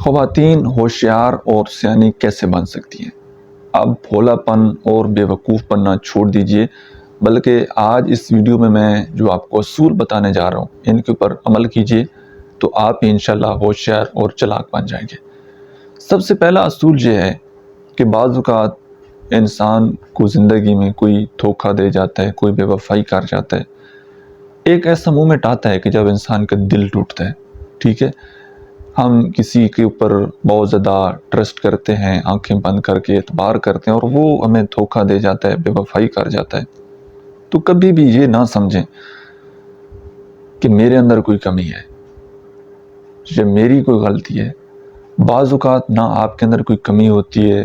خواتین ہوشیار اور سیانی کیسے بن سکتی ہیں؟ اب بھولا پن اور بیوقوف بننا چھوڑ دیجئے، بلکہ آج اس ویڈیو میں جو آپ کو اصول بتانے جا رہا ہوں ان کے اوپر عمل کیجئے تو آپ انشاءاللہ ہوشیار اور چلاک بن جائیں گے۔ سب سے پہلا اصول یہ ہے کہ بعض اوقات انسان کو زندگی میں کوئی دھوکہ دے جاتا ہے، کوئی بے وفائی کر جاتا ہے، ایک ایسا مومنٹ آتا ہے کہ جب انسان کا دل ٹوٹتا ہے، ٹھیک ہے، ہم کسی کے اوپر بہت زیادہ ٹرسٹ کرتے ہیں، آنکھیں بند کر کے اعتبار کرتے ہیں اور وہ ہمیں دھوکہ دے جاتا ہے، بے وفائی کر جاتا ہے، تو کبھی بھی یہ نہ سمجھیں کہ میرے اندر کوئی کمی ہے، یہ میری کوئی غلطی ہے۔ بعض اوقات نہ آپ کے اندر کوئی کمی ہوتی ہے،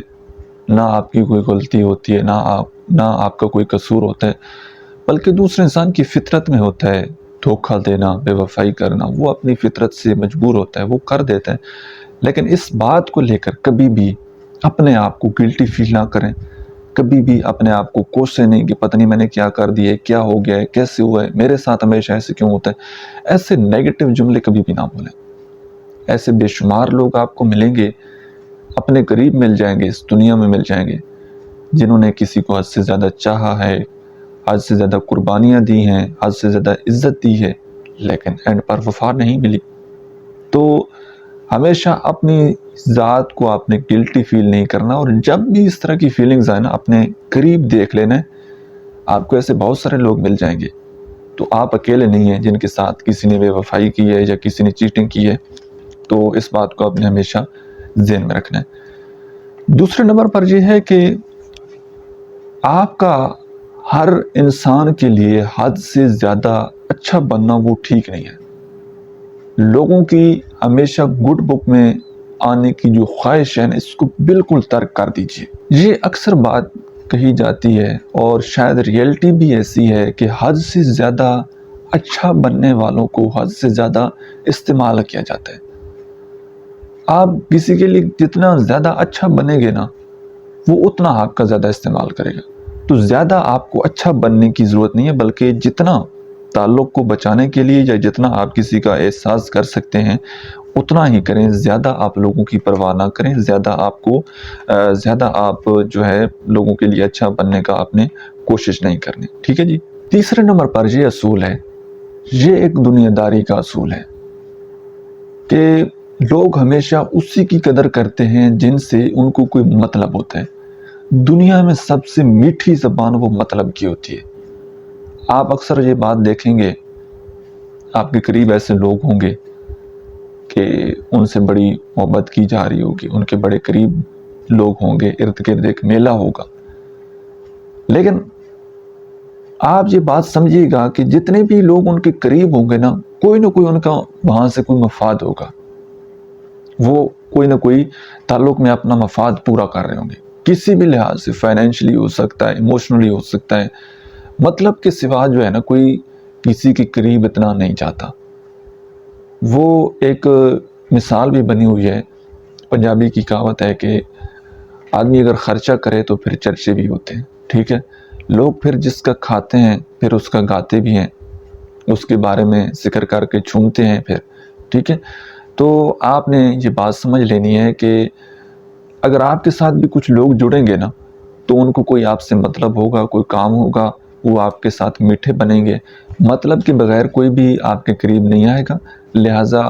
نہ آپ کی کوئی غلطی ہوتی ہے، نہ آپ کا کوئی قصور ہوتا ہے، بلکہ دوسرے انسان کی فطرت میں ہوتا ہے دھوکہ دینا، بے وفائی کرنا۔ وہ اپنی فطرت سے مجبور ہوتا ہے، وہ کر دیتا ہے۔ لیکن اس بات کو لے کر کبھی بھی اپنے آپ کو گلٹی فیل نہ کریں، کبھی بھی اپنے آپ کو کوسیں نہیں کہ پتہ نہیں میں نے کیا کر دیا ہے، کیا ہو گیا ہے، کیسے ہوا ہے، میرے ساتھ ہمیشہ ایسے کیوں ہوتا ہے۔ ایسے نیگیٹو جملے کبھی بھی نہ بولیں۔ ایسے بے شمار لوگ آپ کو ملیں گے، اپنے قریب مل جائیں گے، اس دنیا میں مل جائیں گے، جنہوں نے کسی کو حد سے زیادہ چاہا ہے، حد سے زیادہ قربانیاں دی ہیں، حد سے زیادہ عزت دی ہے، لیکن اینڈ پر وفا نہیں ملی۔ تو ہمیشہ اپنی ذات کو آپ نے گلٹی فیل نہیں کرنا، اور جب بھی اس طرح کی فیلنگز آئے نا اپنے قریب دیکھ لینا، آپ کو ایسے بہت سارے لوگ مل جائیں گے، تو آپ اکیلے نہیں ہیں جن کے ساتھ کسی نے بے وفائی کی ہے یا کسی نے چیٹنگ کی ہے۔ تو اس بات کو آپ نے ہمیشہ ذہن میں رکھنا ہے۔ دوسرے نمبر پر یہ ہے کہ آپ کا ہر انسان کے لیے حد سے زیادہ اچھا بننا وہ ٹھیک نہیں ہے۔ لوگوں کی ہمیشہ گڈ بک میں آنے کی جو خواہش ہے نا، اس کو بالکل ترک کر دیجئے۔ یہ اکثر بات کہی جاتی ہے اور شاید ریئلٹی بھی ایسی ہے کہ حد سے زیادہ اچھا بننے والوں کو حد سے زیادہ استعمال کیا جاتا ہے۔ آپ کسی کے لیے جتنا زیادہ اچھا بنیں گے نا، وہ اتنا آپ کا زیادہ استعمال کرے گا۔ تو زیادہ آپ کو اچھا بننے کی ضرورت نہیں ہے، بلکہ جتنا تعلق کو بچانے کے لیے یا جتنا آپ کسی کا احساس کر سکتے ہیں اتنا ہی کریں۔ زیادہ آپ لوگوں کی پرواہ نہ کریں، زیادہ آپ جو ہے لوگوں کے لیے اچھا بننے کا آپ نے کوشش نہیں کرنی، ٹھیک ہے جی۔ تیسرے نمبر پر یہ اصول ہے، یہ ایک دنیا داری کا اصول ہے کہ لوگ ہمیشہ اسی کی قدر کرتے ہیں جن سے ان کو کوئی مطلب ہوتا ہے۔ دنیا میں سب سے میٹھی زبان وہ مطلب کی ہوتی ہے۔ آپ اکثر یہ بات دیکھیں گے، آپ کے قریب ایسے لوگ ہوں گے کہ ان سے بڑی محبت کی جا رہی ہوگی، ان کے بڑے قریب لوگ ہوں گے، ارد گرد ایک میلہ ہوگا، لیکن آپ یہ بات سمجھیے گا کہ جتنے بھی لوگ ان کے قریب ہوں گے نا، کوئی نہ کوئی ان کا وہاں سے کوئی مفاد ہوگا، وہ کوئی نہ کوئی تعلق میں اپنا مفاد پورا کر رہے ہوں گے، کسی بھی لحاظ سے، فائنینشلی ہو سکتا ہے، ایموشنلی ہو سکتا ہے، مطلب کے سوا جو ہے نا کوئی کسی کے قریب اتنا نہیں چاہتا۔ وہ ایک مثال بھی بنی ہوئی ہے، پنجابی کی کہاوت ہے کہ آدمی اگر خرچہ کرے تو پھر چرچے بھی ہوتے ہیں، ٹھیک ہے، لوگ پھر جس کا کھاتے ہیں پھر اس کا گاتے بھی ہیں، اس کے بارے میں ذکر کر کے چھومتے ہیں پھر، ٹھیک ہے۔ تو آپ نے یہ بات سمجھ لینی ہے کہ اگر آپ کے ساتھ بھی کچھ لوگ جڑیں گے نا، تو ان کو کوئی آپ سے مطلب ہوگا، کوئی کام ہوگا، وہ آپ کے ساتھ میٹھے بنیں گے۔ مطلب کے بغیر کوئی بھی آپ کے قریب نہیں آئے گا، لہٰذا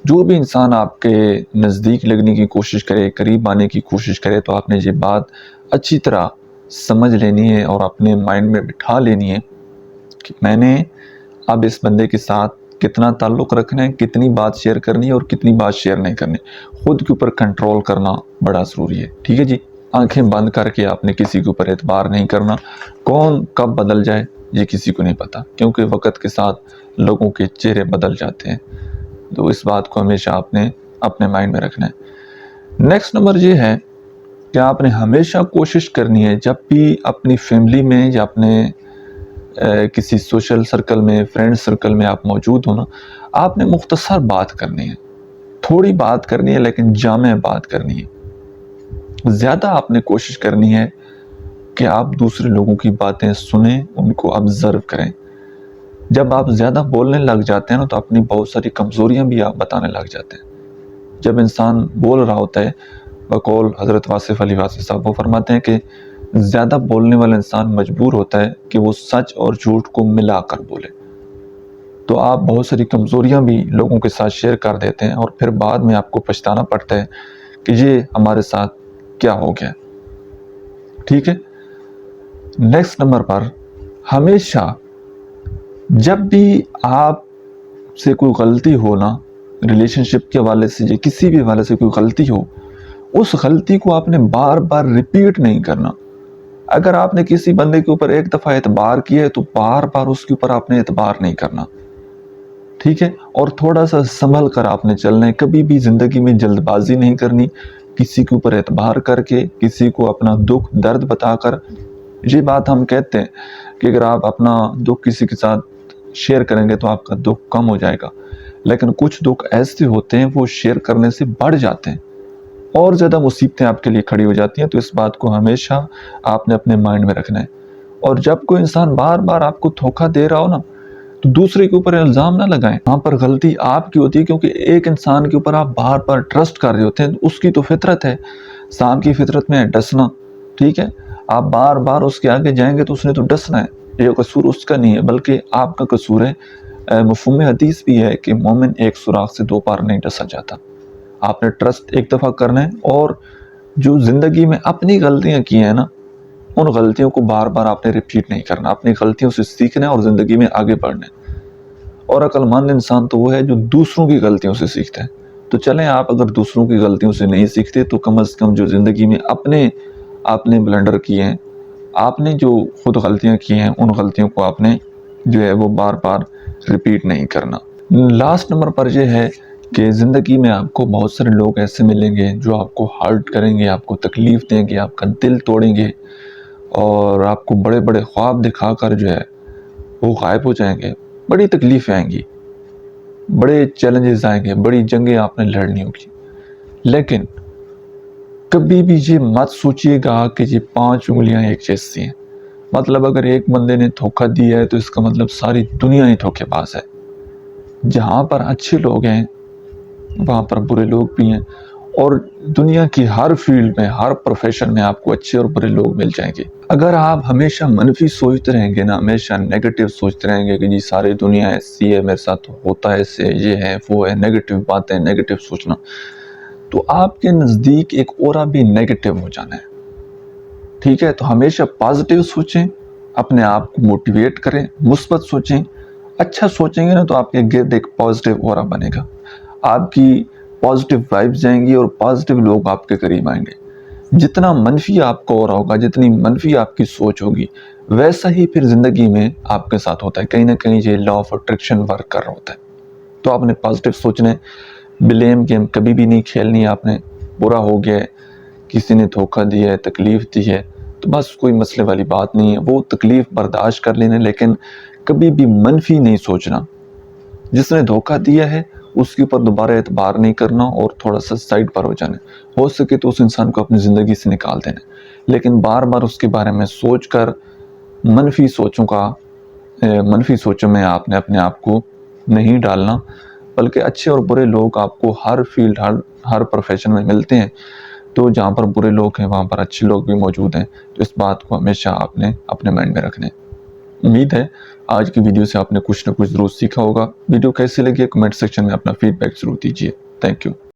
جو بھی انسان آپ کے نزدیک لگنے کی کوشش کرے، قریب آنے کی کوشش کرے، تو آپ نے یہ بات اچھی طرح سمجھ لینی ہے اور اپنے مائنڈ میں بٹھا لینی ہے کہ میں نے اب اس بندے کے ساتھ کتنا تعلق رکھنا ہے، کتنی بات شیئر کرنی ہے اور کتنی بات شیئر نہیں کرنی۔ خود کے اوپر کنٹرول کرنا بڑا ضروری ہے، ٹھیک ہے جی۔ آنکھیں بند کر کے آپ نے کسی کے اوپر اعتبار نہیں کرنا۔ کون کب بدل جائے یہ کسی کو نہیں پتا، کیونکہ وقت کے ساتھ لوگوں کے چہرے بدل جاتے ہیں، تو اس بات کو ہمیشہ آپ نے اپنے مائنڈ میں رکھنا ہے۔ نیکسٹ نمبر یہ ہے کہ آپ نے ہمیشہ کوشش کرنی ہے جب بھی اپنی فیملی میں یا اپنے کسی سوشل سرکل میں، فرینڈ سرکل میں آپ موجود ہونا، آپ نے مختصر بات کرنی ہے، تھوڑی بات کرنی ہے لیکن جامع بات کرنی ہے۔ زیادہ آپ نے کوشش کرنی ہے کہ آپ دوسرے لوگوں کی باتیں سنیں، ان کو آبزرو کریں۔ جب آپ زیادہ بولنے لگ جاتے ہیں نا، تو اپنی بہت ساری کمزوریاں بھی آپ بتانے لگ جاتے ہیں۔ جب انسان بول رہا ہوتا ہے، بقول حضرت واصف علی واصف صاحب، وہ فرماتے ہیں کہ زیادہ بولنے والا انسان مجبور ہوتا ہے کہ وہ سچ اور جھوٹ کو ملا کر بولے۔ تو آپ بہت ساری کمزوریاں بھی لوگوں کے ساتھ شیئر کر دیتے ہیں اور پھر بعد میں آپ کو پچھتانا پڑتا ہے کہ یہ ہمارے ساتھ کیا ہو گیا۔ ٹھیک ہے، نیکسٹ نمبر پر، ہمیشہ جب بھی آپ سے کوئی غلطی ہو نا، ریلیشن شپ کے حوالے سے یا کسی بھی حوالے سے کوئی غلطی ہو، اس غلطی کو آپ نے بار بار ریپیٹ نہیں کرنا۔ اگر آپ نے کسی بندے کے اوپر ایک دفعہ اعتبار کیا ہے تو بار بار اس کے اوپر آپ نے اعتبار نہیں کرنا، ٹھیک ہے؟ اور تھوڑا سا سنبھل کر آپ نے چلنا ہے، کبھی بھی زندگی میں جلد بازی نہیں کرنی، کسی کے اوپر اعتبار کر کے، کسی کو اپنا دکھ درد بتا کر۔ یہ بات ہم کہتے ہیں کہ اگر آپ اپنا دکھ کسی کے ساتھ شیئر کریں گے تو آپ کا دکھ کم ہو جائے گا، لیکن کچھ دکھ ایسے ہوتے ہیں وہ شیئر کرنے سے بڑھ جاتے ہیں اور زیادہ مصیبتیں آپ کے لیے کھڑی ہو جاتی ہیں۔ تو اس بات کو ہمیشہ آپ نے اپنے مائنڈ میں رکھنا ہے۔ اور جب کوئی انسان بار بار آپ کو دھوکہ دے رہا ہو نا، تو دوسرے کے اوپر الزام نہ لگائیں، وہاں پر غلطی آپ کی ہوتی ہے، کیونکہ ایک انسان کے اوپر آپ بار بار ٹرسٹ کر رہے ہوتے ہیں، اس کی تو فطرت ہے، انسان کی فطرت میں ہے ڈسنا، ٹھیک ہے؟ آپ بار بار اس کے آگے جائیں گے تو اس نے تو ڈسنا ہے، یہ قصور اس کا نہیں ہے بلکہ آپ کا قصور ہے۔ مفہوم حدیث بھی ہے کہ مومن ایک سوراخ سے دو بار نہیں ڈسا جاتا۔ آپ نے ٹرسٹ ایک دفعہ کرنا ہے، اور جو زندگی میں اپنی غلطیاں کی ہیں نا، ان غلطیوں کو بار بار آپ نے ریپیٹ نہیں کرنا، اپنی غلطیوں سے سیکھنا ہے اور زندگی میں آگے بڑھنا ہے۔ اور عقل مند انسان تو وہ ہے جو دوسروں کی غلطیوں سے سیکھتا ہے۔ تو چلیں، آپ اگر دوسروں کی غلطیوں سے نہیں سیکھتے تو کم از کم جو زندگی میں آپ نے بلنڈر کیے ہیں، آپ نے جو خود غلطیاں کی ہیں، ان غلطیوں کو آپ نے جو ہے وہ بار بار ریپیٹ نہیں کرنا۔ لاسٹ نمبر پر یہ ہے کہ زندگی میں آپ کو بہت سارے لوگ ایسے ملیں گے جو آپ کو ہرٹ کریں گے، آپ کو تکلیف دیں گے، آپ کا دل توڑیں گے، اور آپ کو بڑے بڑے خواب دکھا کر جو ہے وہ غائب ہو جائیں گے۔ بڑی تکلیفیں آئیں گی، بڑے چیلنجز آئیں گے، بڑی جنگیں آپ نے لڑنی ہوگی، لیکن کبھی بھی یہ مت سوچیے گا کہ یہ 5 انگلیاں ایک جیسی ہیں۔ مطلب اگر ایک بندے نے دھوکہ دیا ہے تو اس کا مطلب ساری دنیا ہی دھوکے باز ہے۔ جہاں پر اچھے لوگ ہیں وہاں پر برے لوگ بھی ہیں، اور دنیا کی ہر فیلڈ میں، ہر پروفیشن میں آپ کو اچھے اور برے لوگ مل جائیں گے۔ اگر آپ ہمیشہ منفی سوچتے رہیں گے نا، ہمیشہ نیگیٹو سوچتے رہیں گے کہ جی ساری دنیا ایسی ہے، میرے ساتھ ہوتا ہے ایسے، یہ ہے وہ ہے، نیگیٹو باتیں، نیگیٹو سوچنا، تو آپ کے نزدیک ایک اورا بھی نیگیٹو ہو جانا ہے۔ ٹھیک ہے، تو ہمیشہ پازیٹیو سوچیں، اپنے آپ کو موٹیویٹ کریں، مثبت سوچیں، اچھا سوچیں گے نا تو آپ کے گرد ایک پازیٹیو اورا بنے گا، آپ کی پازیٹیو وائبز جائیں گی اور پازیٹیو لوگ آپ کے قریب آئیں گے۔ جتنا منفی آپ کا اورا ہوگا، جتنی منفی آپ کی سوچ ہوگی، ویسا ہی پھر زندگی میں آپ کے ساتھ ہوتا ہے۔ کہیں نہ کہیں یہ لا آف اٹریکشن ورک کر رہا ہوتا ہے۔ تو آپ نے پازیٹیو سوچنے، بلیم گیم کبھی بھی نہیں کھیلنی۔ آپ نے برا ہو گیا ہے، کسی نے دھوکہ دیا ہے، تکلیف دی ہے، تو بس کوئی مسئلے والی بات نہیں ہے، وہ تکلیف برداشت کر لینا، لیکن کبھی بھی منفی نہیں سوچنا۔ جس نے دھوکہ دیا ہے اس کے اوپر دوبارہ اعتبار نہیں کرنا اور تھوڑا سا سائڈ پر ہو جانا، ہو سکے تو اس انسان کو اپنی زندگی سے نکال دینا، لیکن بار بار اس کے بارے میں سوچ کر منفی سوچوں میں آپ نے اپنے آپ کو نہیں ڈالنا، بلکہ اچھے اور برے لوگ آپ کو ہر فیلڈ، ہر پروفیشن میں ملتے ہیں۔ تو جہاں پر برے لوگ ہیں وہاں پر اچھے لوگ بھی موجود ہیں، تو اس بات کو ہمیشہ آپ نے اپنے مائنڈ میں رکھنا ہے۔ امید ہے آج کی ویڈیو سے آپ نے کچھ نہ کچھ ضرور سیکھا ہوگا۔ ویڈیو کیسی لگی ہے کمنٹ سیکشن میں اپنا فیڈ بیک ضرور دیجیے۔ Thank you.